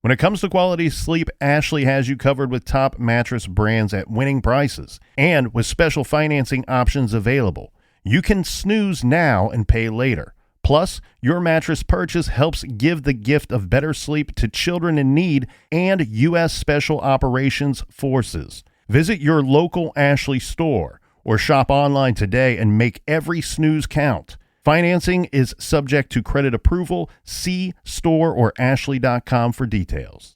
When it comes to quality sleep, Ashley has you covered with top mattress brands at winning prices and with special financing options available. You can snooze now and pay later. Plus, your mattress purchase helps give the gift of better sleep to children in need and U.S. Special Operations Forces. Visit your local Ashley store or shop online today and make every snooze count. Financing is subject to credit approval. See store or ashley.com for details.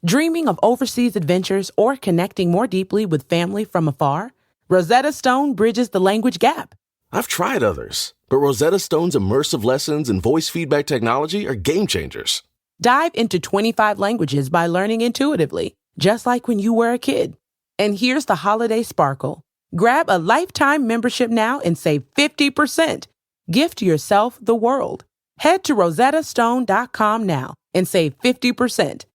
Dreaming of overseas adventures or connecting more deeply with family from afar? Rosetta Stone bridges the language gap. I've tried others, but Rosetta Stone's immersive lessons and voice feedback technology are game changers. Dive into 25 languages by learning intuitively, just like when you were a kid. And here's the holiday sparkle. Grab a lifetime membership now and save 50%. Gift yourself the world. Head to rosettastone.com now and save 50%.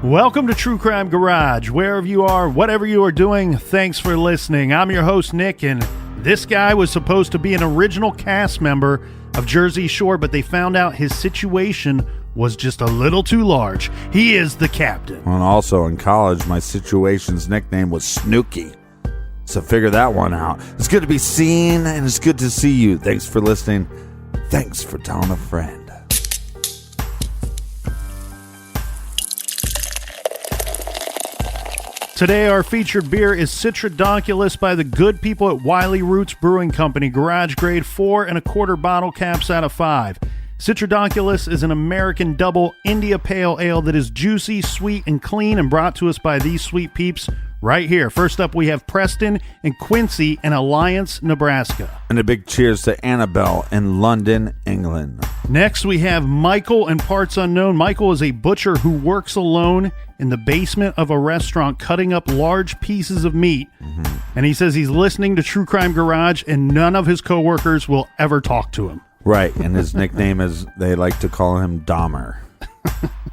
Welcome to True Crime Garage. Wherever you are, whatever you are doing, thanks for listening. I'm your host, Nick, and this guy was supposed to be an original cast member of Jersey Shore, but they found out his situation was just a little too large. He is the captain. And also in college, my situation's nickname was Snooky. So figure that one out. It's good to be seen, and it's good to see you. Thanks for listening. Thanks for telling a friend. Today, our featured beer is Citradonkulous by the good people at Wiley Roots Brewing Company. Garage grade 4 1/4 bottle caps out of 5. Citradonkulous is an American double India Pale Ale that is juicy, sweet, and clean, and brought to us by these sweet peeps right here. First up, we have Preston and Quincy in Alliance, Nebraska. And a big cheers to Annabelle in London, England. Next, we have Michael in Parts Unknown. Michael is a butcher who works alone in the basement of a restaurant cutting up large pieces of meat. And he says he's listening to True Crime Garage and none of his coworkers will ever talk to him. Right, and his nickname is, they like to call him Dahmer.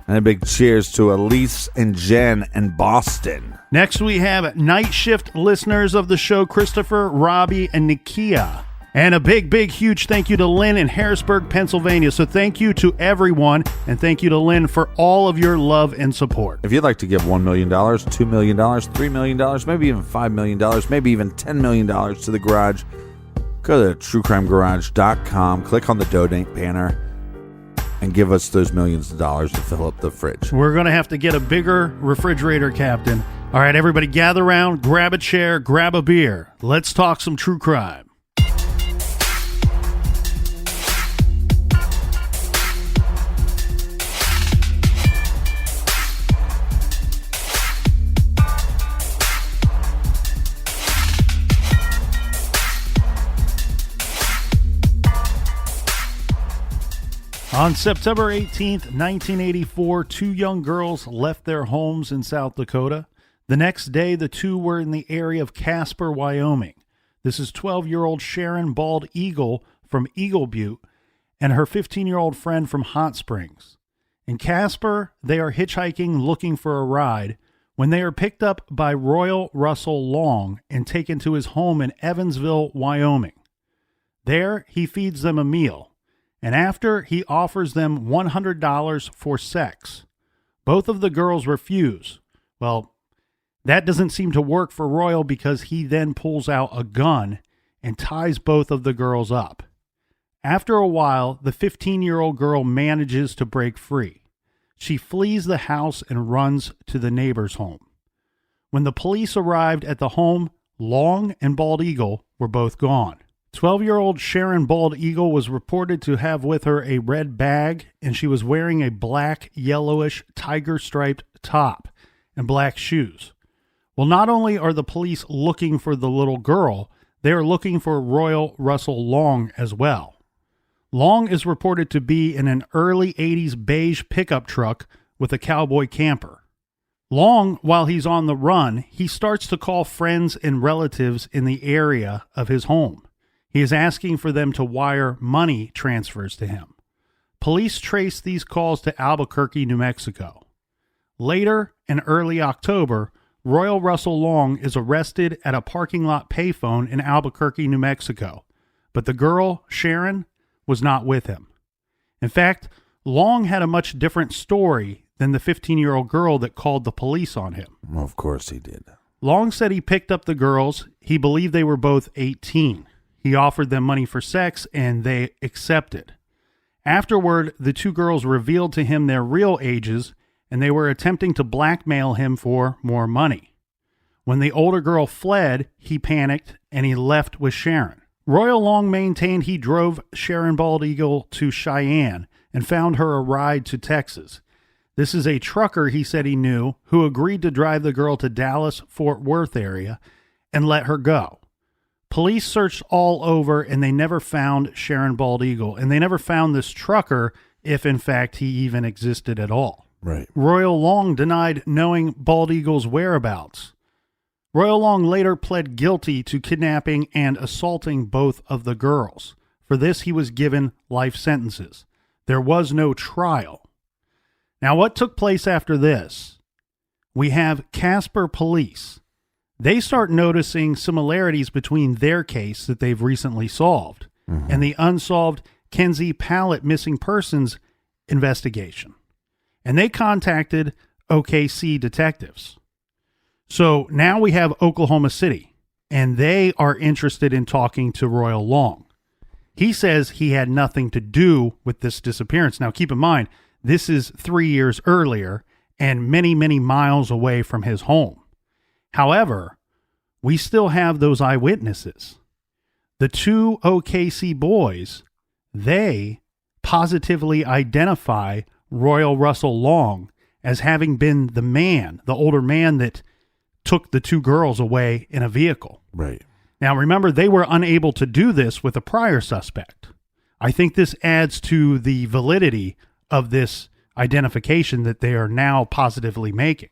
And a big cheers to Elise and Jen in Boston. Next, we have night shift listeners of the show, Christopher, Robbie, and Nikia. And a big, huge thank you to Lynn in Harrisburg, Pennsylvania. So thank you to everyone, and thank you to Lynn for all of your love and support. If you'd like to give $1 million, $2 million, $3 million, maybe even $5 million, maybe even $10 million to the garage, go to truecrimegarage.com, click on the donate banner, and give us those millions of dollars to fill up the fridge. We're going to have to get a bigger refrigerator, Captain. All right, everybody gather around, grab a chair, grab a beer. Let's talk some true crime. On September 18th, 1984, 2 young girls left their homes in South Dakota. The next day, the 2 were in the area of Casper, Wyoming. This is 12-year-old Sharon Bald Eagle from Eagle Butte and her 15-year-old friend from Hot Springs. In Casper, they are hitchhiking looking for a ride when they are picked up by Royal Russell Long and taken to his home in Evansville, Wyoming. There, he feeds them a meal. And after, he offers them $100 for sex. Both of the girls refuse. Well, that doesn't seem to work for Royal because he then pulls out a gun and ties both of the girls up. After a while, the 15-year-old girl manages to break free. She flees the house and runs to the neighbor's home. When the police arrived at the home, Long and Bald Eagle were both gone. 12-year-old Sharon Bald Eagle was reported to have with her a red bag, and she was wearing a black, yellowish, tiger-striped top and black shoes. Well, not only are the police looking for the little girl, they are looking for Royal Russell Long as well. Long is reported to be in an early 80s beige pickup truck with a cowboy camper. Long, while he's on the run, he starts to call friends and relatives in the area of his home. He is asking for them to wire money transfers to him. Police trace these calls to Albuquerque, New Mexico. Later, in early October, Royal Russell Long is arrested at a parking lot payphone in Albuquerque, New Mexico, but the girl, Sharon, was not with him. In fact, Long had a much different story than the 15-year-old girl that called the police on him. Well, of course he did. Long said he picked up the girls. He believed they were both 18. He offered them money for sex, and they accepted. Afterward, the two girls revealed to him their real ages, and they were attempting to blackmail him for more money. When the older girl fled, he panicked, and he left with Sharon. Royal Long maintained he drove Sharon Bald Eagle to Cheyenne and found her a ride to Texas. This is a trucker he said he knew who agreed to drive the girl to Dallas-Fort Worth area and let her go. Police searched all over, and they never found Sharon Bald Eagle, and they never found this trucker, if in fact he even existed at all. Right. Royal Long denied knowing Bald Eagle's whereabouts. Royal Long later pled guilty to kidnapping and assaulting both of the girls. For this, he was given life sentences. There was no trial. Now, what took place after this? We have Casper police. They start noticing similarities between their case that they've recently solved and the unsolved Kenzie Pallett missing persons investigation. And they contacted OKC detectives. So now we have Oklahoma City, and they are interested in talking to Royal Long. He says he had nothing to do with this disappearance. Now, keep in mind, this is 3 years earlier and many, many miles away from his home. However, we still have those eyewitnesses. The two OKC boys, they positively identify Royal Russell Long as having been the man, the older man that took the two girls away in a vehicle. Right. Now, remember, they were unable to do this with a prior suspect. I think this adds to the validity of this identification that they are now positively making.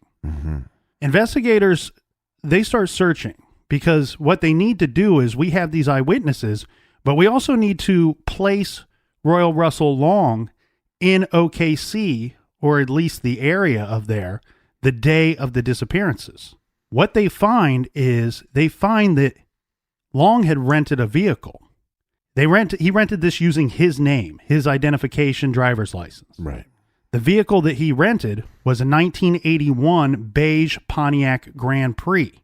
Investigators, they start searching because what they need to do is we have these eyewitnesses, but we also need to place Royal Russell Long in OKC, or at least the area of there, the day of the disappearances. What they find is they find that Long had rented a vehicle. He rented this using his name, his identification driver's license. Right. The vehicle that he rented was a 1981 beige Pontiac Grand Prix,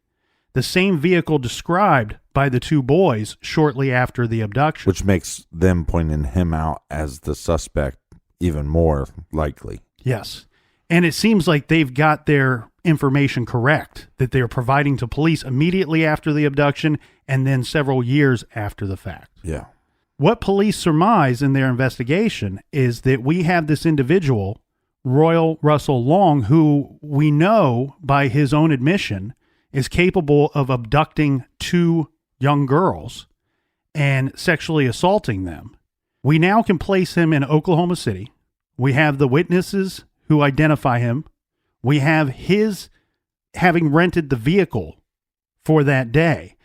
the same vehicle described by the two boys shortly after the abduction. Which makes them pointing him out as the suspect even more likely. Yes. And it seems like they've got their information correct, that they're providing to police immediately after the abduction and then several years after the fact. Yeah. What police surmise in their investigation is that we have this individual, Royal Russell Long, who we know by his own admission is capable of abducting two young girls and sexually assaulting them. We now can place him in Oklahoma City. We have the witnesses who identify him. We have his having rented the vehicle for that day.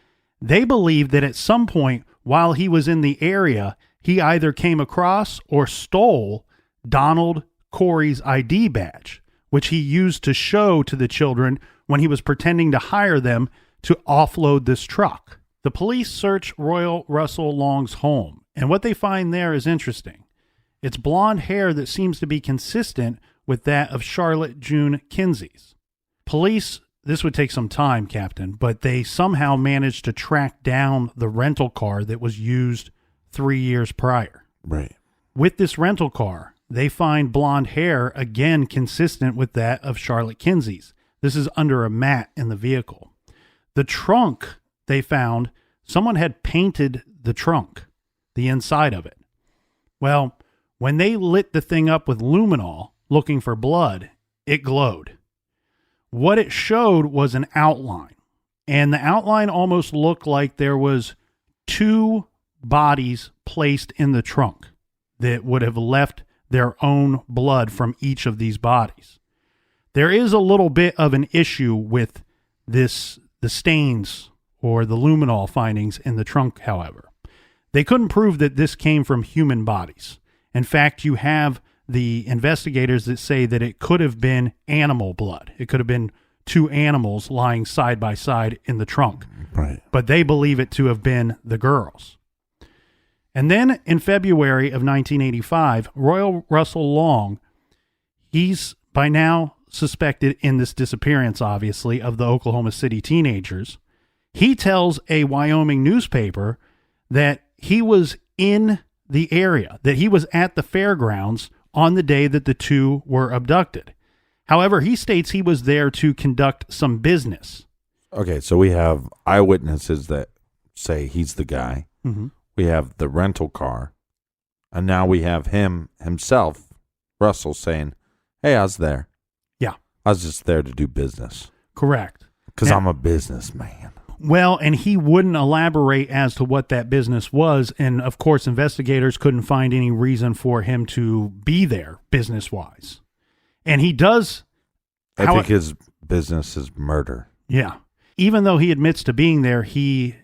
They believe that at some point while he was in the area, he either came across or stole Donald Corey's ID badge, which he used to show to the children when he was pretending to hire them to offload this truck. The police search Royal Russell Long's home, and what they find there is interesting. It's blonde hair that seems to be consistent with that of Charlotte June Kinsey's. Police, this would take some time, Captain, but they somehow managed to track down the rental car that was used 3 years prior. Right. With this rental car, they find blonde hair, again consistent with that of Charlotte Kinsey's. This is under a mat in the vehicle. The trunk they found, someone had painted the trunk, the inside of it. Well, when they lit the thing up with luminol, looking for blood, it glowed. What it showed was an outline, and the outline almost looked like there was 2 bodies placed in the trunk that would have left their own blood from each of these bodies. There is a little bit of an issue with the stains or the luminol findings in the trunk, however. They couldn't prove that this came from human bodies. In fact, you have the investigators that say that it could have been animal blood. It could have been 2 animals lying side by side in the trunk. Right. But they believe it to have been the girls. And then in February of 1985, Royal Russell Long, he's by now suspected in this disappearance, obviously, of the Oklahoma City teenagers. He tells a Wyoming newspaper that he was in the area, that he was at the fairgrounds on the day that the 2 were abducted. However, he states he was there to conduct some business. Okay, so we have eyewitnesses that say he's the guy. Mm-hmm. We have the rental car. And now we have himself, Russell, saying, hey, I was there. Yeah. I was just there to do business. Correct. Because Now- I'm a businessman. Well, and he wouldn't elaborate as to what that business was. And of course, investigators couldn't find any reason for him to be there business-wise. And he does. I think his business is murder. Yeah. Even though he admits to being there, he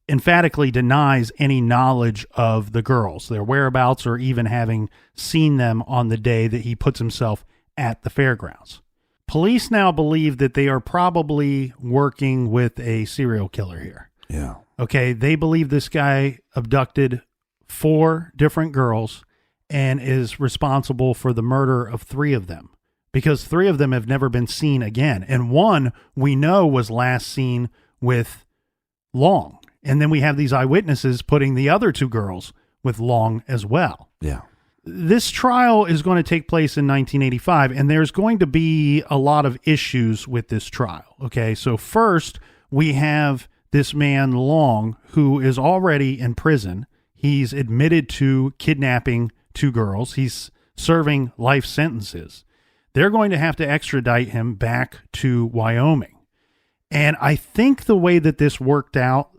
emphatically denies any knowledge of the girls, their whereabouts, or even having seen them on the day that he puts himself at the fairgrounds. Police now believe that they are probably working with a serial killer here. Yeah. Okay, they believe this guy abducted 4 different girls and is responsible for the murder of 3 of them, because 3 of them have never been seen again. And 1 we know was last seen with Long. And then we have these eyewitnesses putting the other 2 girls with Long as well. Yeah. This trial is going to take place in 1985, and there's going to be a lot of issues with this trial. Okay, so first we have this man Long, who is already in prison. He's admitted to kidnapping 2 girls. He's serving life sentences. They're going to have to extradite him back to Wyoming. And I think the way that this worked out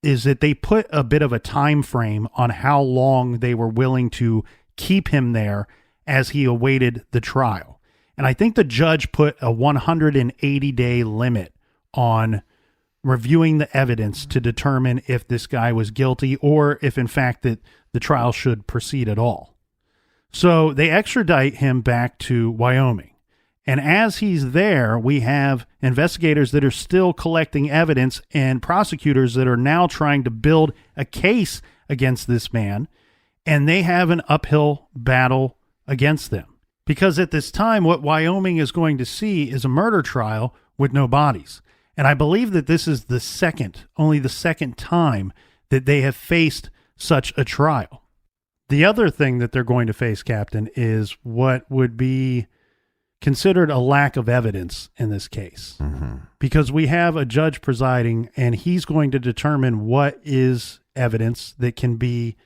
is that they put a bit of a time frame on how long they were willing to keep him there as he awaited the trial. And I think the judge put a 180-day limit on reviewing the evidence to determine if this guy was guilty or if, in fact, that the trial should proceed at all. So they extradite him back to Wyoming. And as he's there, we have investigators that are still collecting evidence and prosecutors that are now trying to build a case against this man. And they have an uphill battle against them. Because at this time, what Wyoming is going to see is a murder trial with no bodies. And I believe that this is only the second time that they have faced such a trial. The other thing that they're going to face, Captain, is what would be considered a lack of evidence in this case. Mm-hmm. Because we have a judge presiding, and he's going to determine what is evidence that can be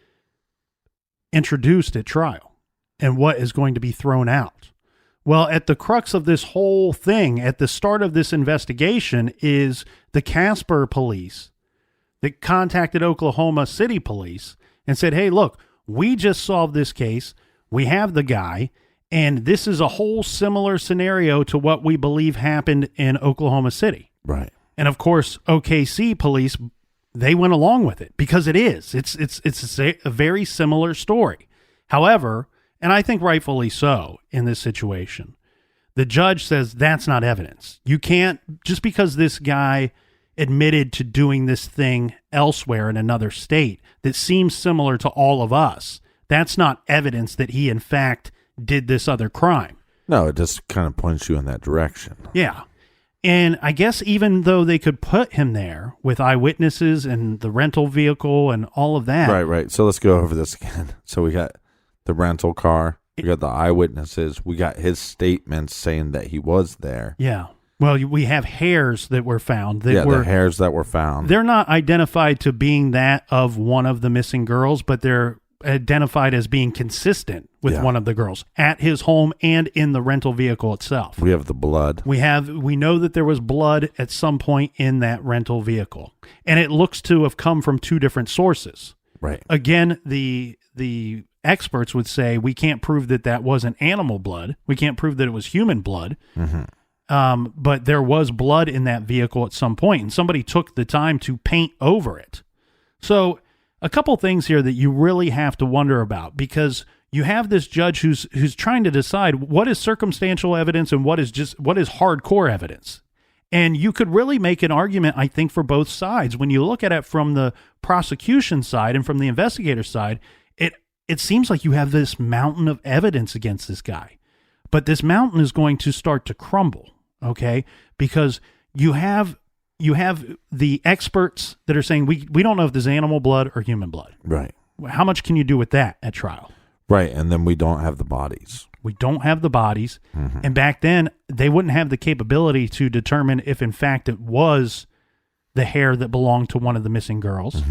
introduced at trial and what is going to be thrown out. Well, at the crux of this whole thing, at the start of this investigation, is the Casper police that contacted Oklahoma City police and said, hey, look, we just solved this case. We have the guy, and this is a whole similar scenario to what we believe happened in Oklahoma City. Right. And of course, OKC police, they went along with it because it is. It's a very similar story. However, and I think rightfully so in this situation, the judge says that's not evidence. You can't, just because this guy admitted to doing this thing elsewhere in another state that seems similar to all of us, that's not evidence that he in fact did this other crime. No, it just kind of points you in that direction. Yeah. And I guess even though they could put him there with eyewitnesses and the rental vehicle and all of that. Right. So let's go over this again. So we got the rental car. We got the eyewitnesses. We got his statements saying that he was there. Yeah. Well, we have hairs that were found. The hairs that were found. They're not identified to being that of one of the missing girls, but they're identified as being consistent with one of the girls at his home and in the rental vehicle itself. We have the blood. We know that there was blood at some point in that rental vehicle, and it looks to have come from two different sources. Right. Again, the experts would say we can't prove that wasn't animal blood. We can't prove that it was human blood. But there was blood in that vehicle at some point, and somebody took the time to paint over it. So a couple things here that you really have to wonder about, because you have this judge who's trying to decide what is circumstantial evidence and what is hardcore evidence. And you could really make an argument, I think, for both sides. When you look at it from the prosecution side and from the investigator side, it seems like you have this mountain of evidence against this guy. But this mountain is going to start to crumble, okay? Because you have the experts that are saying, we don't know if this is animal blood or human blood. Right. How much can you do with that at trial? Right, and then we don't have the bodies. We don't have the bodies. And back then, they wouldn't have the capability to determine if, in fact, it was the hair that belonged to one of the missing girls.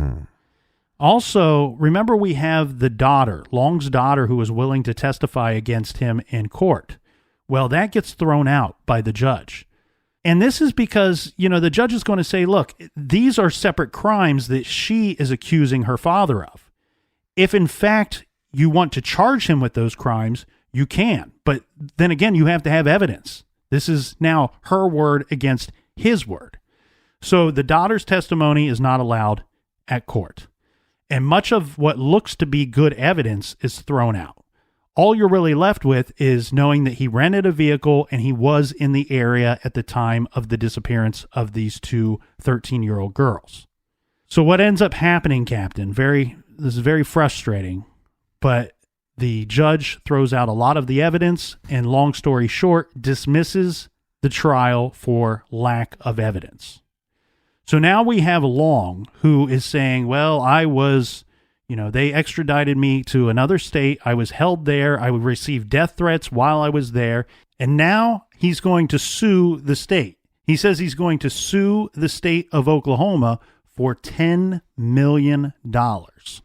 Also, remember, we have the daughter, Long's daughter, who was willing to testify against him in court. Well, that gets thrown out by the judge. And this is because, the judge is going to say, look, these are separate crimes that she is accusing her father of. If, in fact, you want to charge him with those crimes, you can. But then again, you have to have evidence. This is now her word against his word. So the daughter's testimony is not allowed at court. And much of what looks to be good evidence is thrown out. All you're really left with is knowing that he rented a vehicle and he was in the area at the time of the disappearance of these two 13-year-old girls. So what ends up happening, Captain, this is very frustrating, but the judge throws out a lot of the evidence and, long story short, dismisses the trial for lack of evidence. So now we have Long, who is saying, well, I was, they extradited me to another state. I was held there. I would receive death threats while I was there. And now he's going to sue the state. He says he's going to sue the state of Oklahoma for $10 million. That's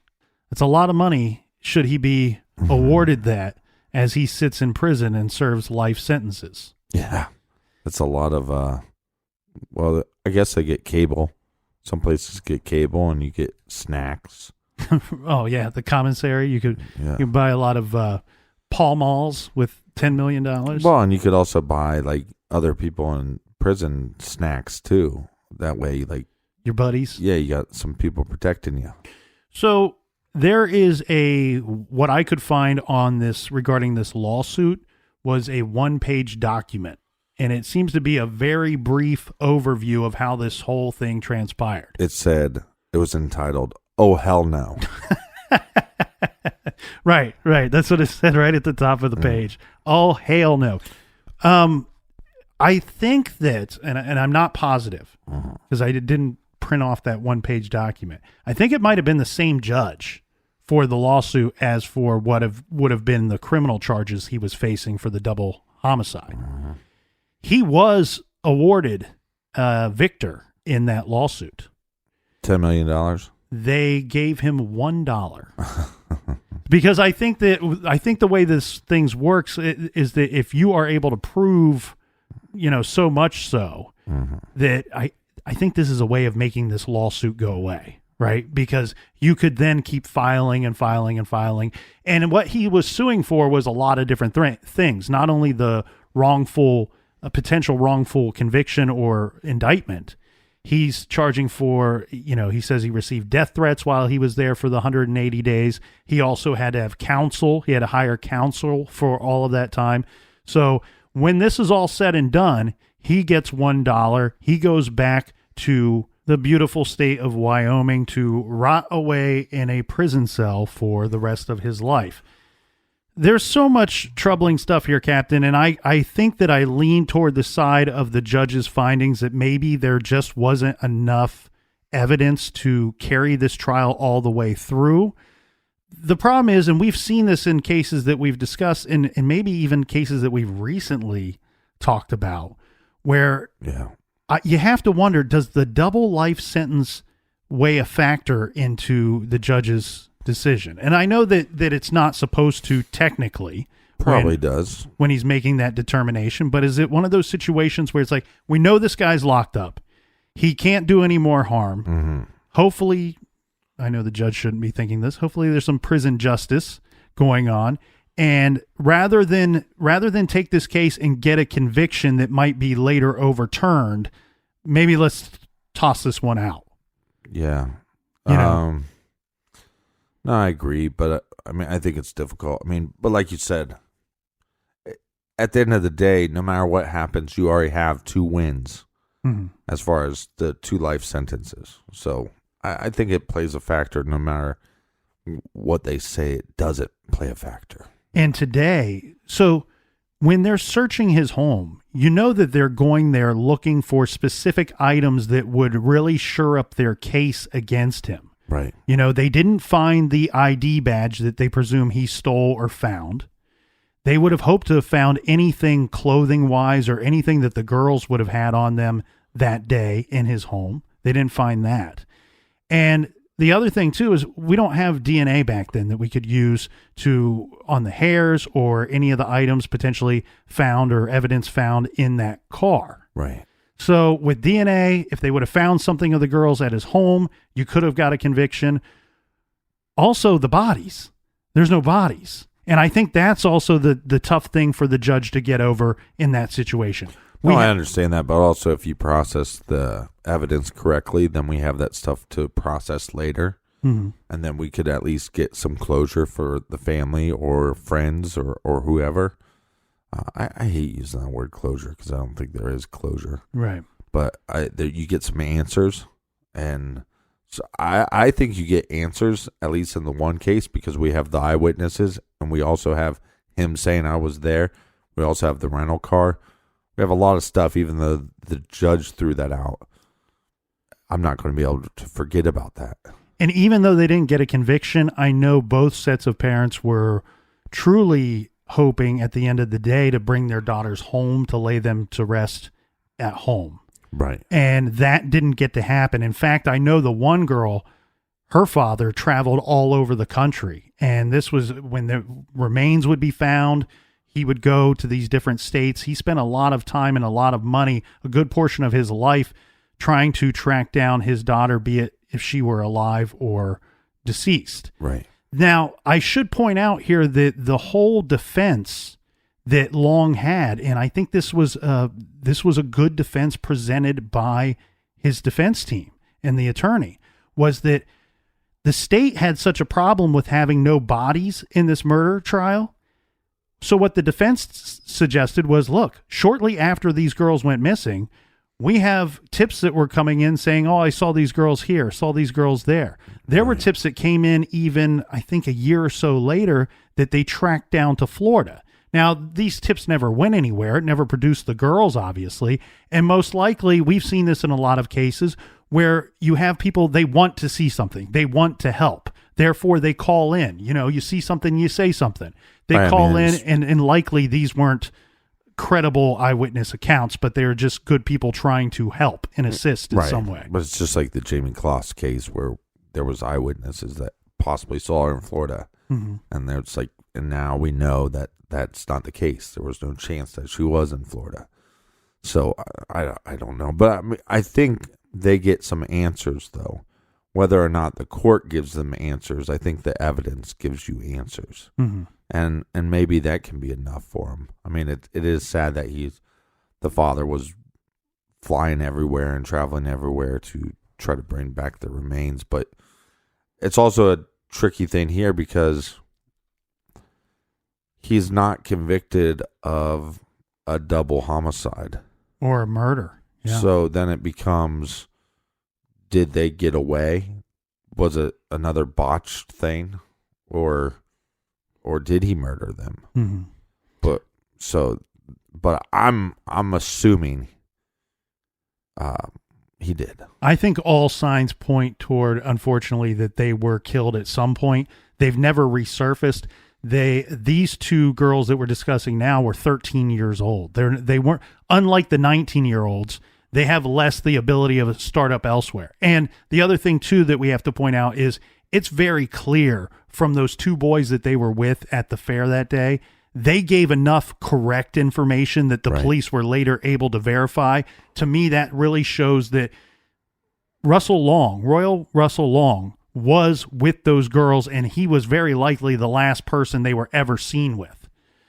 a lot of money should he be awarded that as he sits in prison and serves life sentences. Yeah. That's a lot of, well, I guess they get cable. Some places get cable and you get snacks. Oh, yeah. The commissary. You could buy a lot of Pall Malls with $10 million. Well, and you could also buy, like, other people in prison snacks, too. That way, like... Your buddies? Yeah, you got some people protecting you. So there is what I could find on this regarding this lawsuit was a one-page document. And it seems to be a very brief overview of how this whole thing transpired. It was entitled, "Oh, Hell No." Right. That's what it said right at the top of the page. Oh, hell no. I think that, and I'm not positive because I didn't print off that one-page document. I think it might have been the same judge for the lawsuit as for what would have been the criminal charges he was facing for the double homicide. He was awarded victor in that lawsuit. $10 million? They gave him $1. Because I think the way this things works is that if you are able to prove, so much so that I think this is a way of making this lawsuit go away, right? Because you could then keep filing and filing and filing. And what he was suing for was a lot of different things, not only the potential wrongful conviction or indictment. He's charging for, he says he received death threats while he was there for the 180 days. He also had to have counsel. He had to hire counsel for all of that time. So when this is all said and done, he gets $1. He goes back to the beautiful state of Wyoming to rot away in a prison cell for the rest of his life. There's so much troubling stuff here, Captain, and I think that I lean toward the side of the judge's findings that maybe there just wasn't enough evidence to carry this trial all the way through. The problem is, and we've seen this in cases that we've discussed, and maybe even cases that we've recently talked about, where you have to wonder, does the double life sentence weigh a factor into the judge's decision. And I know that it's not supposed to technically. Probably does. When he's making that determination. But is it one of those situations where it's like, we know this guy's locked up. He can't do any more harm. Mm-hmm. Hopefully, I know the judge shouldn't be thinking this. Hopefully there's some prison justice going on. And rather than take this case and get a conviction that might be later overturned, maybe let's toss this one out. Yeah. You know? No, I agree, but I mean, I think it's difficult. I mean, but like you said, at the end of the day, no matter what happens, you already have 2 wins as far as the 2 life sentences. So I think it plays a factor no matter what they say. It doesn't play a factor. And today, so when they're searching his home, you know that they're going there looking for specific items that would really shore up their case against him. Right. You know, they didn't find the ID badge that they presume he stole or found. They would have hoped to have found anything clothing-wise or anything that the girls would have had on them that day in his home. They didn't find that. And the other thing, too, is we don't have DNA back then that we could use on the hairs or any of the items potentially found or evidence found in that car. Right. So with DNA, if they would have found something of the girls at his home, you could have got a conviction. Also, the bodies. There's no bodies. And I think that's also the tough thing for the judge to get over in that situation. I understand that, but also if you process the evidence correctly, then we have that stuff to process later. Mm-hmm. And then we could at least get some closure for the family or friends or whoever. I hate using that word closure because I don't think there is closure. Right. But you get some answers. And so I think you get answers, at least in the one case, because we have the eyewitnesses and we also have him saying I was there. We also have the rental car. We have a lot of stuff, even though the judge threw that out. I'm not going to be able to forget about that. And even though they didn't get a conviction, I know both sets of parents were truly hoping at the end of the day to bring their daughters home to lay them to rest at home. Right. And that didn't get to happen. In fact, I know the one girl, her father traveled all over the country. And this was when the remains would be found. He would go to these different states. He spent a lot of time and a lot of money, a good portion of his life, trying to track down his daughter, be it if she were alive or deceased. Right. Now, I should point out here that the whole defense that Long had, and I think this was a good defense presented by his defense team and the attorney, was that the state had such a problem with having no bodies in this murder trial. So what the defense suggested was, look, shortly after these girls went missing, we have tips that were coming in saying, oh, I saw these girls here, saw these girls there. There were tips that came in even, I think, a year or so later that they tracked down to Florida. Now, these tips never went anywhere. It never produced the girls, obviously. And most likely, we've seen this in a lot of cases where you have people, they want to see something. They want to help. Therefore, they call in. You know, you see something, you say something. They call in, and likely these weren't credible eyewitness accounts, but they're just good people trying to help and assist in some way. But it's just like the Jamie Kloss case where there was eyewitnesses that possibly saw her in Florida. Mm-hmm. And it's like, and now we know that that's not the case. There was no chance that she was in Florida. So I don't know. But I think they get some answers, though. Whether or not the court gives them answers, I think the evidence gives you answers. Mm-hmm. And maybe that can be enough for him. I mean, it is sad that the father was flying everywhere and traveling everywhere to try to bring back the remains. But it's also a tricky thing here because he's not convicted of a double homicide. Or a murder. Yeah. So then it becomes, did they get away? Was it another botched thing? Or did he murder them? Mm-hmm. But I'm assuming he did. I think all signs point toward, unfortunately, that they were killed at some point. They've never resurfaced. These two girls that we're discussing now were 13 years old. They weren't, unlike the 19-year-olds. They have less the ability of a startup elsewhere. And the other thing too that we have to point out is it's very clear from those two boys that they were with at the fair that day. They gave enough correct information that the police were later able to verify. To me, that really shows that Royal Russell Long, was with those girls, and he was very likely the last person they were ever seen with.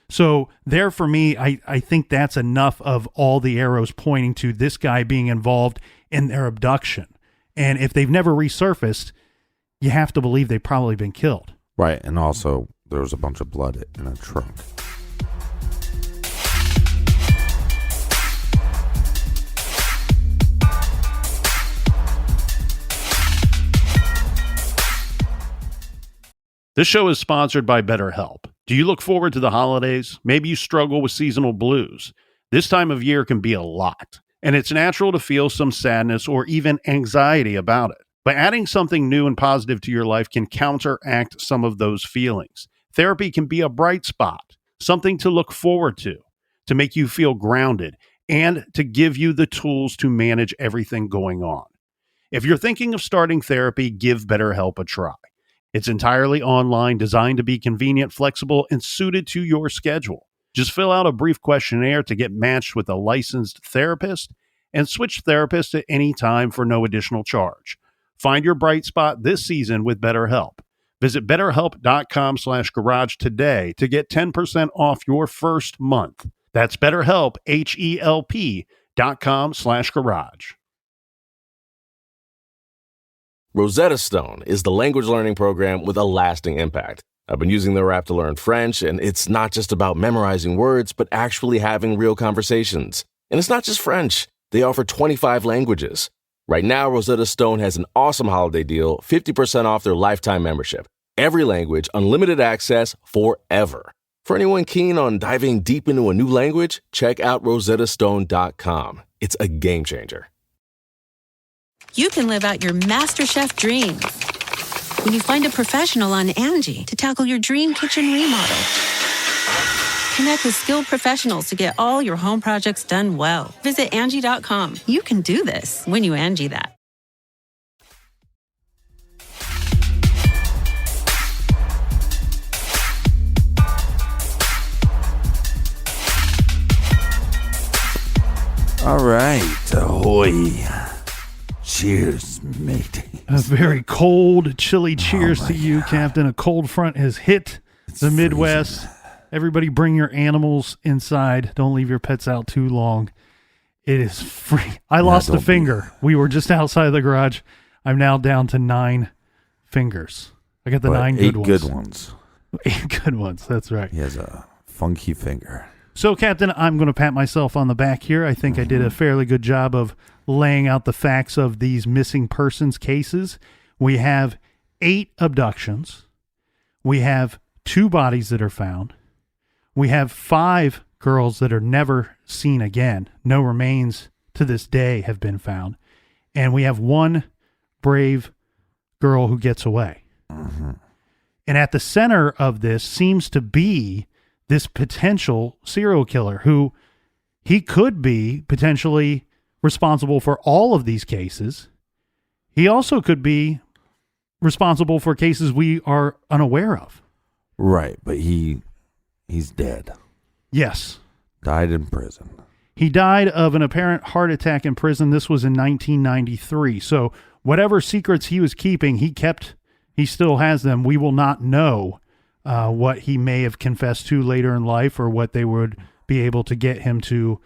So there, for me, I think that's enough of all the arrows pointing to this guy being involved in their abduction. And if they've never resurfaced, you have to believe they've probably been killed. Right, and also there was a bunch of blood in a trunk. This show is sponsored by BetterHelp. Do you look forward to the holidays? Maybe you struggle with seasonal blues. This time of year can be a lot, and it's natural to feel some sadness or even anxiety about it. But adding something new and positive to your life can counteract some of those feelings. Therapy can be a bright spot, something to look forward to make you feel grounded, and to give you the tools to manage everything going on. If you're thinking of starting therapy, give BetterHelp a try. It's entirely online, designed to be convenient, flexible, and suited to your schedule. Just fill out a brief questionnaire to get matched with a licensed therapist and switch therapists at any time for no additional charge. Find your bright spot this season with BetterHelp. Visit BetterHelp.com/garage today to get 10% off your first month. That's BetterHelp, HELP.com/garage. Rosetta Stone is the language learning program with a lasting impact. I've been using their app to learn French, and it's not just about memorizing words, but actually having real conversations. And it's not just French. They offer 25 languages. Right now, Rosetta Stone has an awesome holiday deal, 50% off their lifetime membership. Every language, unlimited access forever. For anyone keen on diving deep into a new language, check out rosettastone.com. It's a game changer. You can live out your MasterChef dreams when you find a professional on Angie to tackle your dream kitchen remodel. Connect with skilled professionals to get all your home projects done well. Visit Angie.com. You can do this when you Angie that. All right, ahoy. Cheers, mate. A very cold, chilly cheers to you, Captain. A cold front has hit the Midwest. Freezing. Everybody bring your animals inside. Don't leave your pets out too long. It is free. I lost a finger. We were just outside the garage. I'm now down to 9 fingers. I got the 9 good ones. 8 good ones. 8 good ones. That's right. He has a funky finger. So, Captain, I'm going to pat myself on the back here. I think I did a fairly good job of laying out the facts of these missing persons cases. We have 8 abductions. We have 2 bodies that are found. We have 5 girls that are never seen again. No remains to this day have been found. And we have 1 brave girl who gets away. Mm-hmm. And at the center of this seems to be this potential serial killer who he could be potentially responsible for all of these cases. He also could be responsible for cases we are unaware of. Right, but he's dead. Yes. Died in prison. He died of an apparent heart attack in prison. This was in 1993. So whatever secrets he was keeping, he still has them. We will not know what he may have confessed to later in life, or what they would be able to get him to,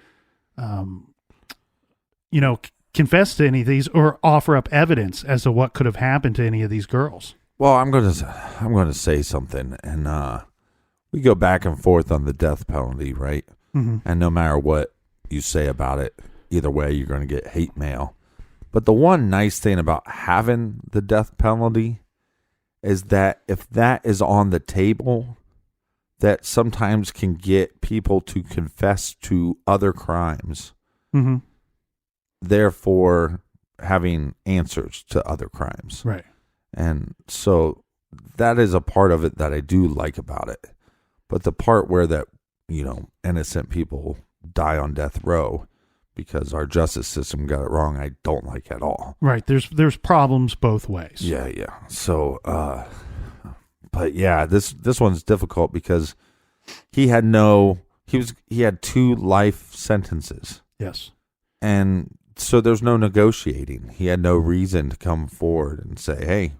confess to any of these, or offer up evidence as to what could have happened to any of these girls. Well, I'm going to say something, and we go back and forth on the death penalty, right? Mm-hmm. And no matter what you say about it, either way, you're going to get hate mail. But the one nice thing about having the death penalty is that if that is on the table, that sometimes can get people to confess to other crimes, Mm-hmm. therefore having answers to other crimes. Right. And so that is a part of it that I do like about it. But the part where that, innocent people die on death row because our justice system got it wrong. I don't like at all. Right. There's problems both ways. Yeah. So, but yeah, this one's difficult because he had 2 life sentences. Yes. And so there's no negotiating. He had no reason to come forward and say, hey,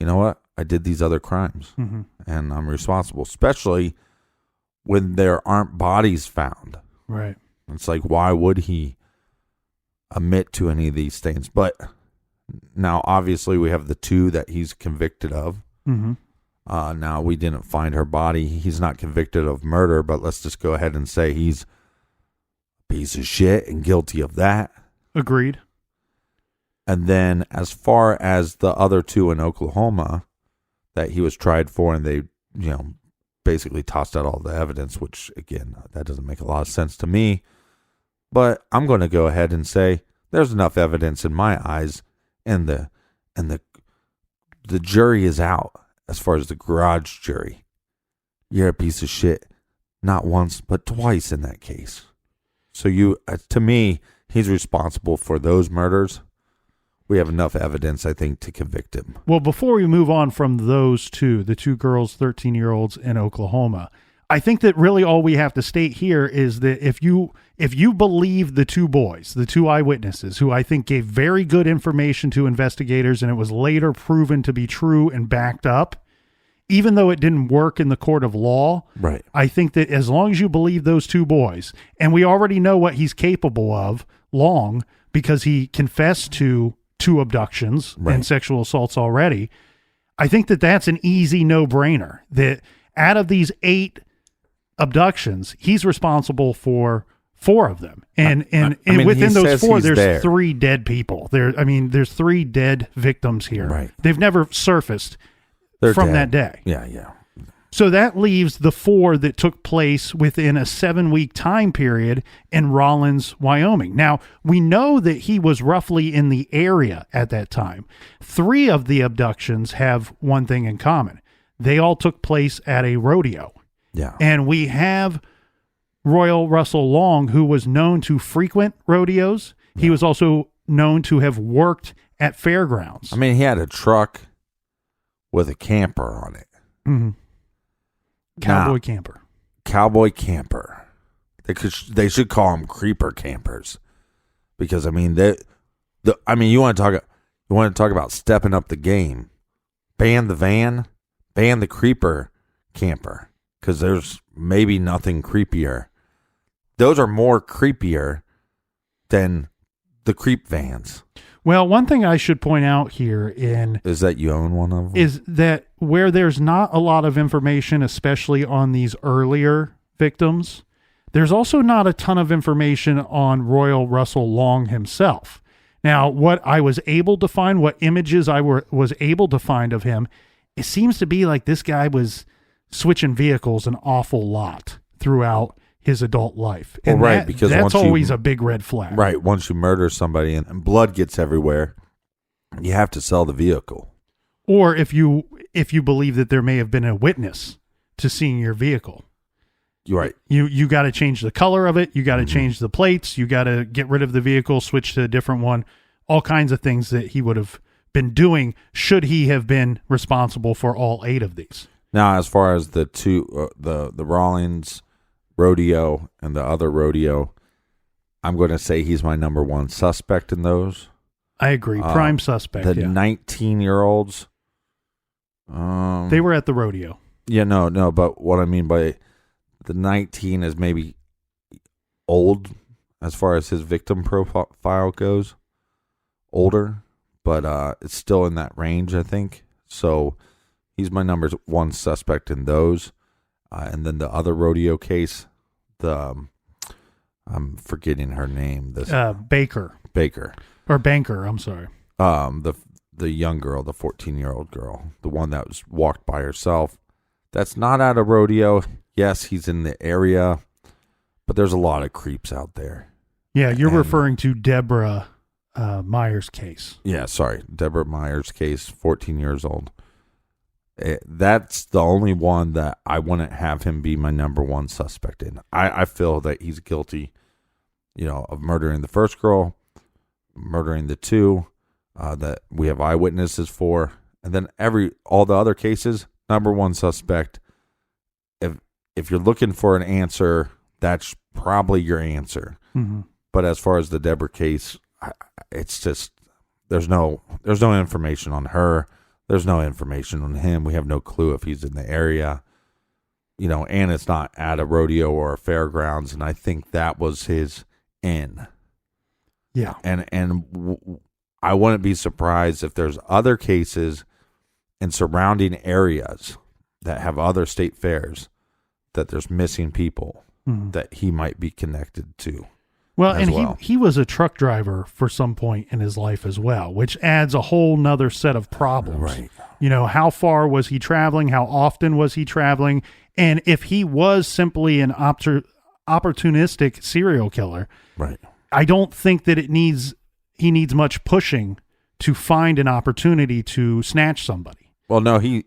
you know what? I did these other crimes and I'm responsible, especially when there aren't bodies found. Right. It's like, why would he admit to any of these things? But now, obviously, we have the 2 that he's convicted of. Now, we didn't find her body. He's not convicted of murder, but let's just go ahead and say he's a piece of shit and guilty of that. Agreed. And then as far as the other 2 in Oklahoma that he was tried for, and they, basically tossed out all the evidence, which, again, that doesn't make a lot of sense to me. But I'm going to go ahead and say there's enough evidence in my eyes, and the jury is out as far as the garage jury. You're a piece of shit, not once but twice in that case. So to me, he's responsible for those murders. We have enough evidence, I think, to convict him. Well, before we move on from those 2, the 2 girls, 13-year-olds in Oklahoma, I think that really all we have to state here is that if you believe the 2 boys, the 2 eyewitnesses, who I think gave very good information to investigators, and it was later proven to be true and backed up, even though it didn't work in the court of law, right? I think that as long as you believe those 2 boys, and we already know what he's capable of, Long, because he confessed to 2 abductions and sexual assaults already, I think that that's an easy no-brainer. That out of these 8 abductions, he's responsible for 4 of them. And within those 4, there's 3 dead people. There's 3 dead victims here. Right. They've never surfaced from that day. Yeah. So that leaves the 4 that took place within a 7-week time period in Rawlins, Wyoming. Now, we know that he was roughly in the area at that time. 3 of the abductions have one thing in common. They all took place at a rodeo. Yeah. And we have Royal Russell Long, who was known to frequent rodeos. Yeah. He was also known to have worked at fairgrounds. I mean, he had a truck with a camper on it. Mm-hmm. Cowboy camper. They should call them creeper campers, because you want to talk about stepping up the game. Ban the van, ban the creeper camper, because there's maybe nothing creepier. Those are more creepier than the creep vans. Well, one thing I should point out here is that you own one of them. Is that where there's not a lot of information, especially on these earlier victims, there's also not a ton of information on Royal Russell Long himself. Now, what I was able to find, what images I was able to find of him, it seems to be like this guy was switching vehicles an awful lot throughout his adult life. And because that's always a big red flag. Right, once you murder somebody and blood gets everywhere, you have to sell the vehicle. Or if you believe that there may have been a witness to seeing your vehicle. You're right. You got to change the color of it. You got to change the plates. You got to get rid of the vehicle, switch to a different one. All kinds of things that he would have been doing should he have been responsible for all 8 of these. Now, as far as the 2, the Rawlins Rodeo and the other rodeo, I'm going to say he's my number 1 suspect in those. I agree. Prime suspect. The 19-year-olds. They were at the rodeo. Yeah, no, but what I mean by the 19 is maybe old as far as his victim profile goes. Older, but it's still in that range, I think. So he's my number 1 suspect in those. And then the other rodeo case, I'm forgetting her name. Baker. Or Banker, I'm sorry. The young girl, the 14-year-old girl, the one that was walked by herself. That's not at a rodeo. Yes, he's in the area, but there's a lot of creeps out there. Yeah, you're referring to Deborah Myers' case. Yeah, sorry. Deborah Myers' case, 14 years old. That's the only one that I wouldn't have him be my number 1 suspect in. I feel that he's guilty of murdering the first girl, murdering the two that we have eyewitnesses for, and then all the other cases, number one suspect. If you're looking for an answer, that's probably your answer. Mm-hmm. But as far as the Deborah case, it's just there's no information on her. There's no information on him. We have no clue if he's in the area. And it's not at a rodeo or a fairgrounds, and I think that was his in. Yeah. And I wouldn't be surprised if there's other cases in surrounding areas that have other state fairs that there's missing people that he might be connected to. Well, and he was a truck driver for some point in his life as well, which adds a whole nother set of problems. Right. How far was he traveling? How often was he traveling? And if he was simply an opportunistic serial killer, right, I don't think that he needs much pushing to find an opportunity to snatch somebody. Well, no, he's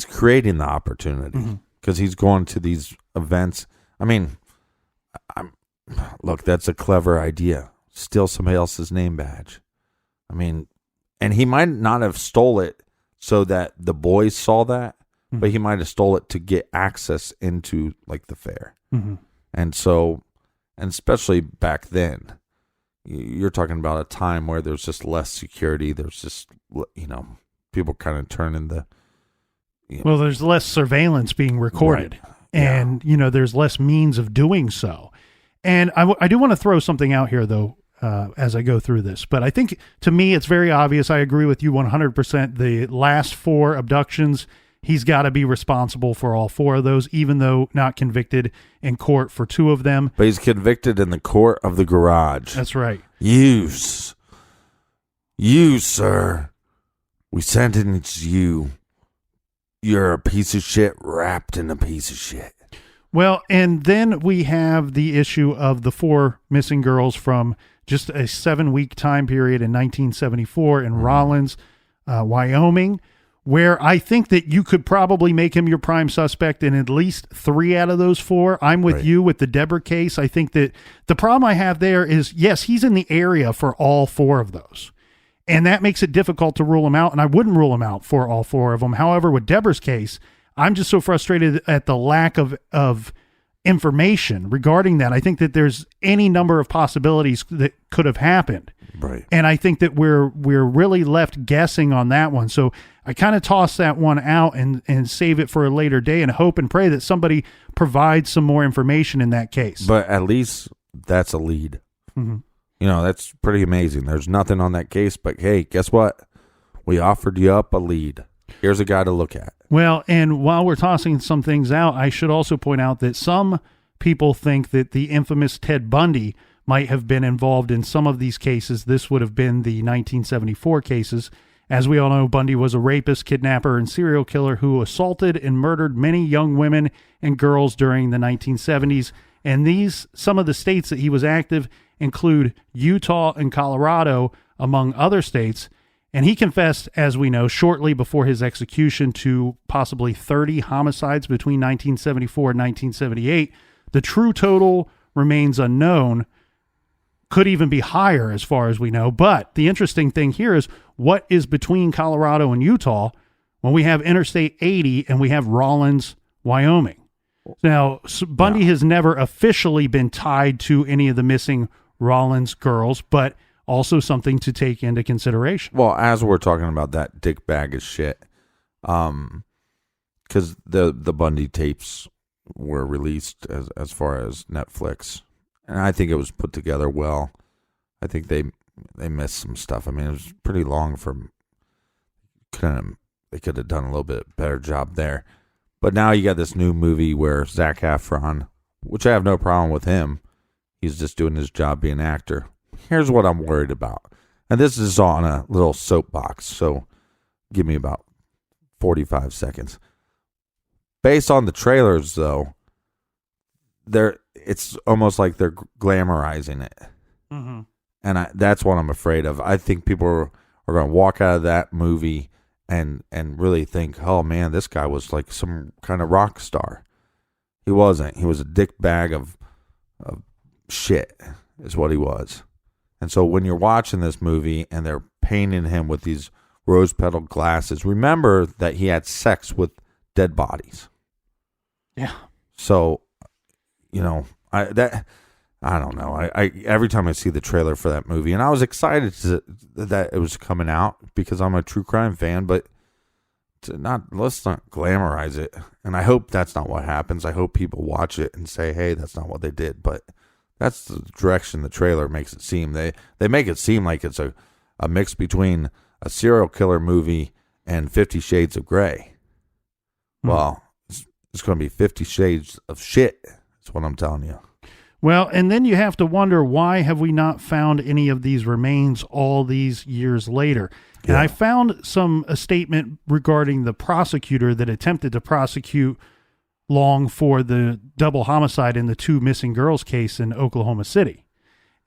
creating the opportunity because he's going to these events. I mean, look, that's a clever idea. Steal somebody else's name badge. I mean, and he might not have stole it so that the boys saw that, but he might have stole it to get access into like the fair. Mm-hmm. And so, and especially back then, you're talking about a time where there's just less security. There's just, people kind of turning the. Well, there's less surveillance being recorded, right. And, there's less means of doing so. And I do want to throw something out here, though, as I go through this. But I think, to me, it's very obvious. I agree with you 100%. The last 4 abductions, he's got to be responsible for all 4 of those, even though not convicted in court for 2 of them. But he's convicted in the court of the garage. That's right. You, sir, we sentence you. You're a piece of shit wrapped in a piece of shit. Well, and then we have the issue of the 4 missing girls from just a 7-week time period in 1974 in Rawlins, Wyoming, where I think that you could probably make him your prime suspect in at least 3 out of those 4. I'm with you with the Deborah case. I think that the problem I have there is, yes, he's in the area for all 4 of those. And that makes it difficult to rule him out, and I wouldn't rule him out for all 4 of them. However, with Deborah's case, I'm just so frustrated at the lack of information regarding that. I think that there's any number of possibilities that could have happened. Right. And I think that we're really left guessing on that one. So I kind of toss that one out and save it for a later day and hope and pray that somebody provides some more information in that case. But at least that's a lead. Mm-hmm. That's pretty amazing. There's nothing on that case, but hey, guess what? We offered you up a lead. Here's a guy to look at. Well, and while we're tossing some things out, I should also point out that some people think that the infamous Ted Bundy might have been involved in some of these cases. This would have been the 1974 cases. As we all know, Bundy was a rapist, kidnapper, and serial killer who assaulted and murdered many young women and girls during the 1970s. And some of the states that he was active include Utah and Colorado, among other states. And he confessed, as we know, shortly before his execution to possibly 30 homicides between 1974 and 1978. The true total remains unknown, could even be higher as far as we know. But the interesting thing here is what is between Colorado and Utah when we have Interstate 80 and we have Rawlins, Wyoming. Now, Bundy has never officially been tied to any of the missing Rawlins girls, but also something to take into consideration. Well, as we're talking about that dick bag of shit, because the Bundy tapes were released as far as Netflix, and I think it was put together well. I think they missed some stuff. I mean, it was pretty long they could have done a little bit better job there. But now you got this new movie where Zac Efron, which I have no problem with him, he's just doing his job being an actor. Here's what I'm worried about. And this is on a little soapbox, so give me about 45 seconds. Based on the trailers, though, it's almost like they're glamorizing it. Mm-hmm. And that's what I'm afraid of. I think people are going to walk out of that movie and really think, oh, man, this guy was like some kind of rock star. He wasn't. He was a dick bag of shit is what he was. And so when you're watching this movie and they're painting him with these rose-petal glasses, remember that he had sex with dead bodies. Yeah. So, I don't know. I every time I see the trailer for that movie, and I was excited that it was coming out because I'm a true crime fan, but let's not glamorize it. And I hope that's not what happens. I hope people watch it and say, hey, that's not what they did. But that's the direction the trailer makes it seem. They make it seem like it's a mix between a serial killer movie and 50 Shades of Grey. Well, it's going to be 50 Shades of shit. That's what I'm telling you. Well, and then you have to wonder, why have we not found any of these remains all these years later? And I found a statement regarding the prosecutor that attempted to prosecute Long for the double homicide in the 2 missing girls case in Oklahoma City.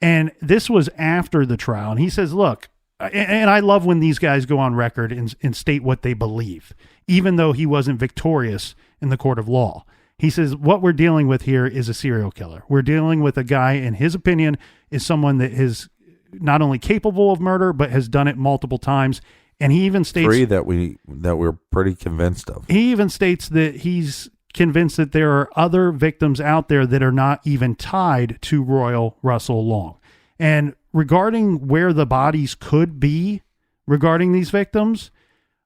And this was after the trial. And he says, look, and I love when these guys go on record and state what they believe, even though he wasn't victorious in the court of law. He says, what we're dealing with here is a serial killer. We're dealing with a guy, in his opinion, is someone that is not only capable of murder, but has done it multiple times. And he even states 3 that we're pretty convinced of. He even states that he's convinced that there are other victims out there that are not even tied to Royal Russell Long. And regarding where the bodies could be regarding these victims,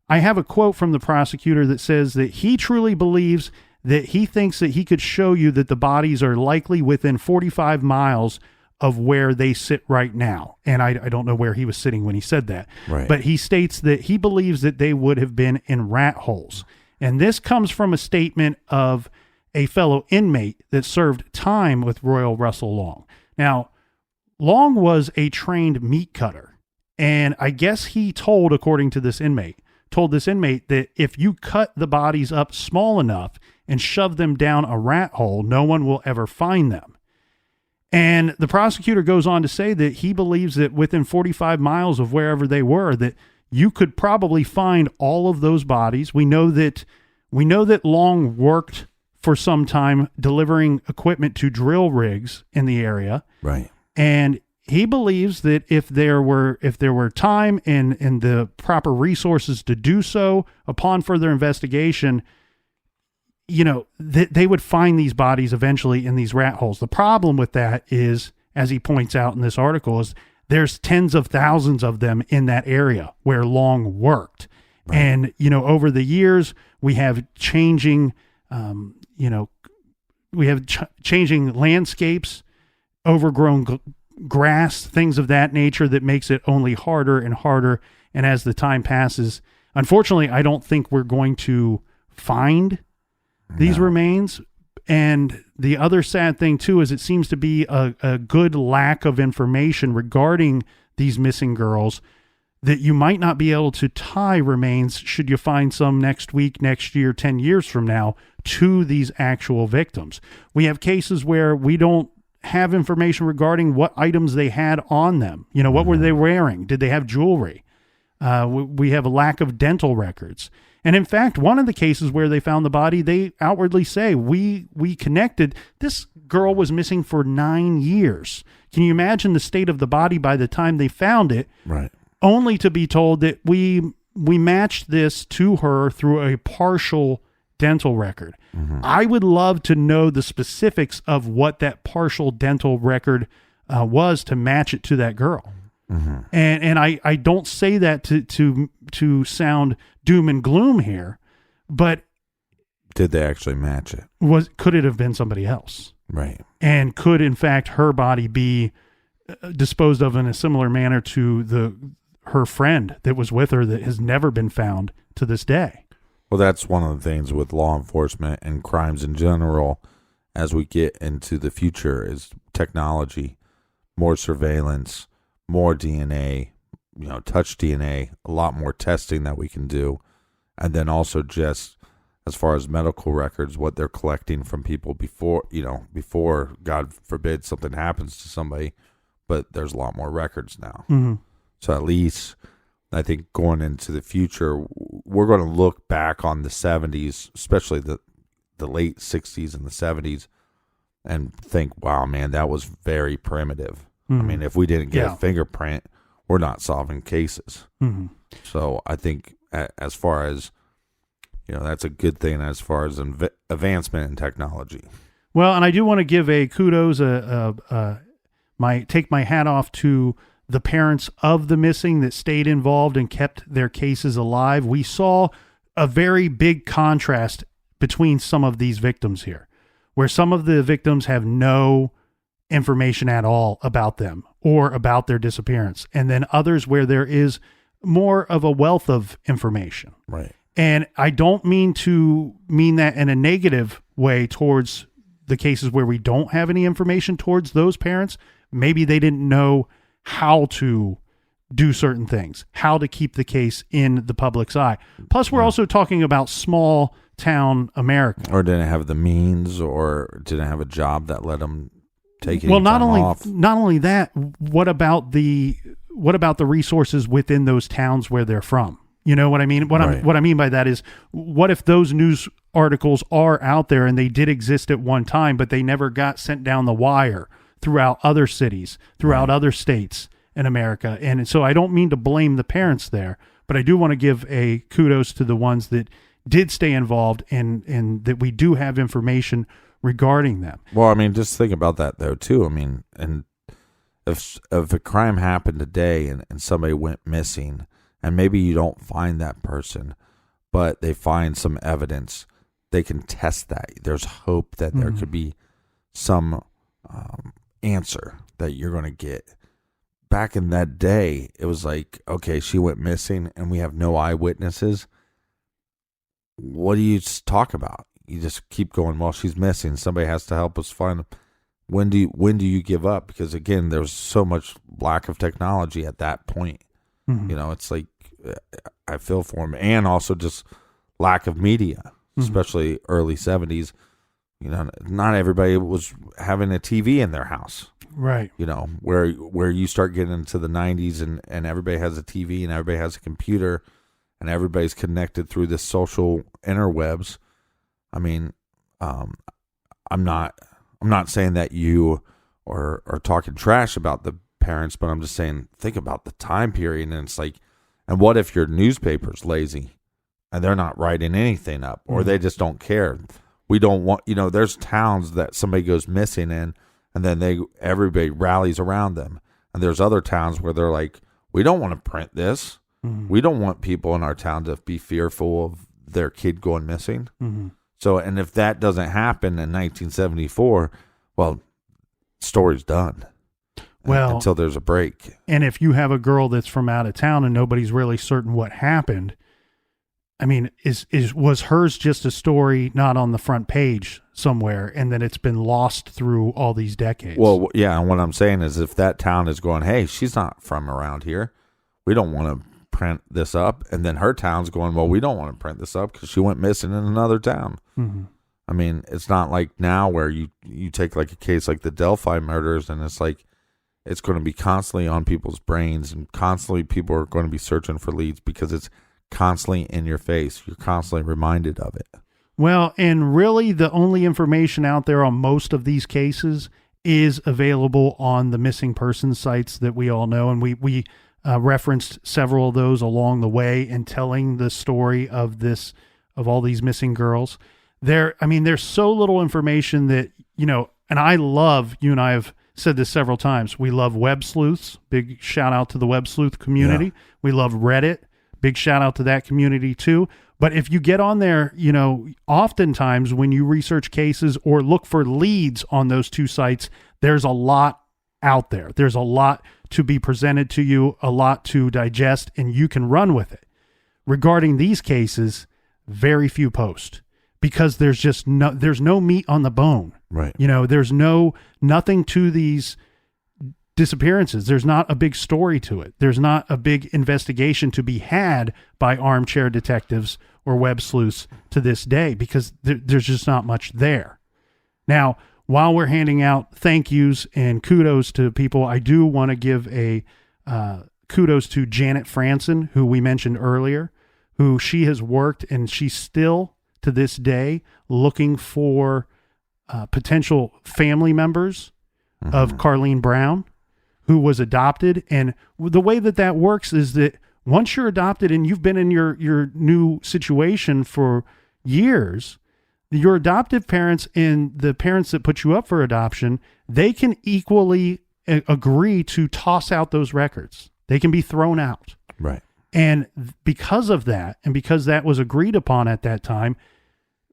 I have a quote from the prosecutor that says that he truly believes that he thinks that he could show you that the bodies are likely within 45 miles of where they sit right now. And I don't know where he was sitting when he said that. Right. But he states that he believes that they would have been in rat holes. And this comes from a statement of a fellow inmate that served time with Royal Russell Long. Now, Long was a trained meat cutter. And I guess he told this inmate that if you cut the bodies up small enough and shove them down a rat hole, no one will ever find them. And the prosecutor goes on to say that he believes that within 45 miles of wherever they were, that you could probably find all of those bodies. We know that Long worked for some time delivering equipment to drill rigs in the area. Right. And he believes that if there were time and the proper resources to do so upon further investigation, they would find these bodies eventually in these rat holes. The problem with that is, as he points out in this article, is there's tens of thousands of them in that area where Long worked. Right. And, over the years, we have changing landscapes, overgrown grass, things of that nature that makes it only harder and harder. And as the time passes, unfortunately, I don't think we're going to find these remains. And the other sad thing too is it seems to be a good lack of information regarding these missing girls, that you might not be able to tie remains, should you find some next week, next year, 10 years from now, to these actual victims. We have cases where we don't have information regarding what items they had on them. What were they wearing? Did they have jewelry? We have a lack of dental records. And in fact, one of the cases where they found the body, they outwardly say, we connected. This girl was missing for 9 years. Can you imagine the state of the body by the time they found it? Right. Only to be told that we matched this to her through a partial dental record. Mm-hmm. I would love to know the specifics of what that partial dental record was to match it to that girl. Mm-hmm. And I don't say that to sound doom and gloom here, but did they actually match it? Could it have been somebody else? Right. And could in fact her body be disposed of in a similar manner to her friend that was with her that has never been found to this day? Well, that's one of the things with law enforcement and crimes in general as we get into the future is technology, more surveillance, more DNA, touch DNA, a lot more testing that we can do. And then also just as far as medical records, what they're collecting from people before, God forbid something happens to somebody, but there's a lot more records now. Mm-hmm. So at least I think going into the future, we're going to look back on the 70s, especially the late 60s and the 70s, and think, wow, man, that was very primitive. I Mhm. mean, if we didn't get Yeah. a fingerprint, we're not solving cases. Mhm. So I think as far as, that's a good thing as far as advancement in technology. Well, and I do want to give a kudos, take my hat off to the parents of the missing that stayed involved and kept their cases alive. We saw a very big contrast between some of these victims here, where some of the victims have no information at all about them or about their disappearance, and then others where there is more of a wealth of information. Right. And I don't mean that in a negative way towards the cases where we don't have any information towards those parents. Maybe they didn't know how to do certain things, how to keep the case in the public's eye. Plus, we're also talking about small town America. Or didn't have the means, or didn't have a job that let them take any Well, time off. not only that, what about the resources within those towns where they're from? You know what I mean? What I mean by that is, what if those news articles are out there and they did exist at one time, but they never got sent down the wire throughout other cities, throughout other states in America? And so I don't mean to blame the parents there, but I do want to give a kudos to the ones that did stay involved and that we do have information regarding them. Well, I mean, just think about that though too. I mean, and if a crime happened today and somebody went missing, and maybe you don't find that person, but they find some evidence, they can test that. There's hope that there could be some answer that you're going to get. Back in that day, it was like, okay, she went missing and we have no eyewitnesses. What do you talk about? You just keep going, well, she's missing. Somebody has to help us find them. When do you give up? Because again, there's so much lack of technology at that point. Mm-hmm. It's like, I feel for them, and also just lack of media, especially early 70s. Not everybody was having a TV in their house, right? Where you start getting into the 90s and everybody has a TV and everybody has a computer and everybody's connected through this social interwebs. I mean, I'm not saying that you are talking trash about the parents, but I'm just saying, think about the time period. And it's like, and what if your newspaper's lazy and they're not writing anything up, or they just don't care? We don't want, there's towns that somebody goes missing in, and then everybody rallies around them. And there's other towns where they're like, we don't want to print this. We don't want people in our town to be fearful of their kid going missing. So, and if that doesn't happen in 1974, well, story's done. Well, until there's a break. And if you have a girl that's from out of town and nobody's really certain what happened, I mean, was hers just a story not on the front page somewhere, and then it's been lost through all these decades? Well, yeah, and what I'm saying is, if that town is going, hey, she's not from around here, we don't want to print this up, and then her town's going, well, we don't want to print this up because she went missing in another town. I mean, it's not like now where you take like a case like the Delphi murders, and it's like, it's going to be constantly on people's brains, and constantly people are going to be searching for leads because it's constantly in your face. You're constantly reminded of it. Well, and really the only information out there on most of these cases is available on the missing persons sites that we all know. And we referenced several of those along the way in telling the story of all these missing girls. There's so little information that, and I love, you and I have said this several times, we love web sleuths. Big shout out to the web sleuth community. Yeah. We love Reddit. Big shout out to that community too. But if you get on there, oftentimes when you research cases or look for leads on those two sites, there's a lot out there. There's a lot to be presented to you, a lot to digest, and you can run with it. Regarding these cases, very few post, because there's no meat on the bone. Right. There's nothing to these disappearances. There's not a big story to it. There's not a big investigation to be had by armchair detectives or web sleuths to this day, because there's just not much there. Now, while we're handing out thank yous and kudos to people, I do want to give a kudos to Janet Franson, who we mentioned earlier, who she has worked, and she's still to this day looking for potential family members of Carleen Brown, who was adopted. And the way that works is that once you're adopted and you've been in your new situation for years, your adoptive parents and the parents that put you up for adoption, they can equally agree to toss out those records. They can be thrown out. Right. And because of that, and because that was agreed upon at that time,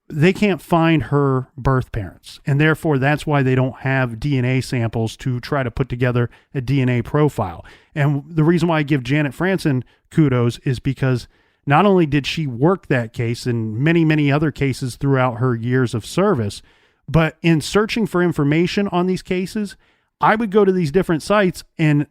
they can't find her birth parents. And therefore, that's why they don't have DNA samples to try to put together a DNA profile. And the reason why I give Janet Franzen kudos is because not only did she work that case and many, many other cases throughout her years of service, but in searching for information on these cases, I would go to these different sites and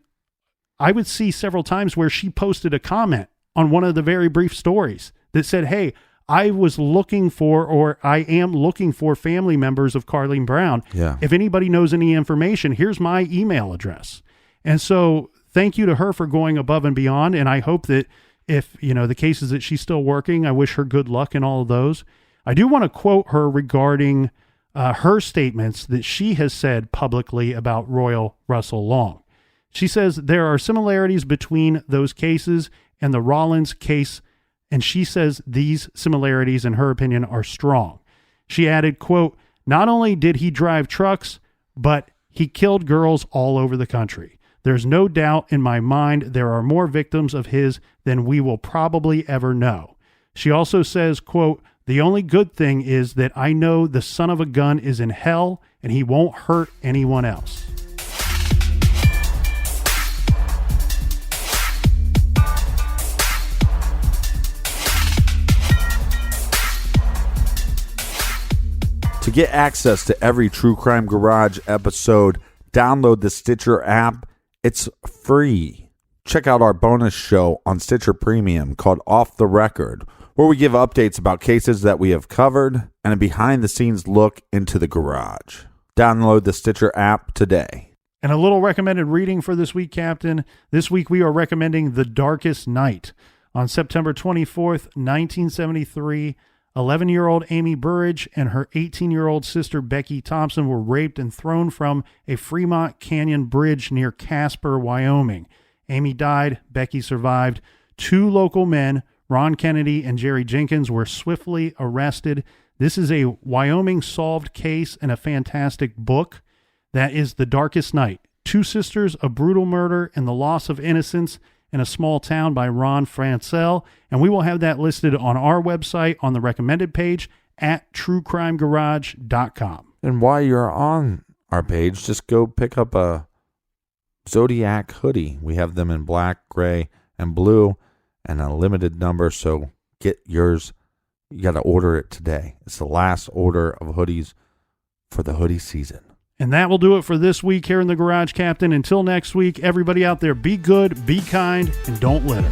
I would see several times where she posted a comment on one of the very brief stories that said, hey, I was looking for, or I am looking for family members of Carleen Brown. Yeah. If anybody knows any information, here's my email address. And so thank you to her for going above and beyond. And I hope that if, the cases that she's still working, I wish her good luck in all of those. I do want to quote her regarding her statements that she has said publicly about Royal Russell Long. She says there are similarities between those cases and the Rawlins case, and she says these similarities, in her opinion, are strong. She added, quote, not only did he drive trucks, but he killed girls all over the country. There's no doubt in my mind there are more victims of his than we will probably ever know. She also says, quote, the only good thing is that I know the son of a gun is in hell and he won't hurt anyone else. To get access to every True Crime Garage episode, download the Stitcher app. It's free. Check out our bonus show on Stitcher Premium called Off the Record, where we give updates about cases that we have covered and a behind-the-scenes look into the garage. Download the Stitcher app today. And a little recommended reading for this week, Captain. This week we are recommending The Darkest Night. On September 24th, 1973, 11-year-old Amy Burridge and her 18-year-old sister Becky Thompson were raped and thrown from a Fremont Canyon bridge near Casper, Wyoming. Amy died. Becky survived. 2 local men, Ron Kennedy and Jerry Jenkins, were swiftly arrested. This is a Wyoming solved case and a fantastic book. That is The Darkest Night. 2 Sisters, A Brutal Murder and the Loss of Innocence in a Small Town by Ron Francel. And we will have that listed on our website on the recommended page at truecrimegarage.com. And while you're on our page, just go pick up a Zodiac hoodie. We have them in black, gray, and blue, and a limited number, so get yours. You got to order it today. It's the last order of hoodies for the hoodie season. And that will do it for this week here in the Garage, Captain. Until next week, everybody out there, be good, be kind, and don't litter.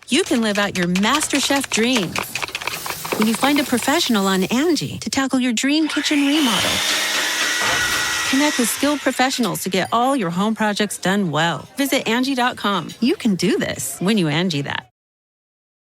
You can live out your MasterChef dreams when you find a professional on Angie to tackle your dream kitchen remodel. Connect with skilled professionals to get all your home projects done well. Visit Angie.com. You can do this when you Angie that.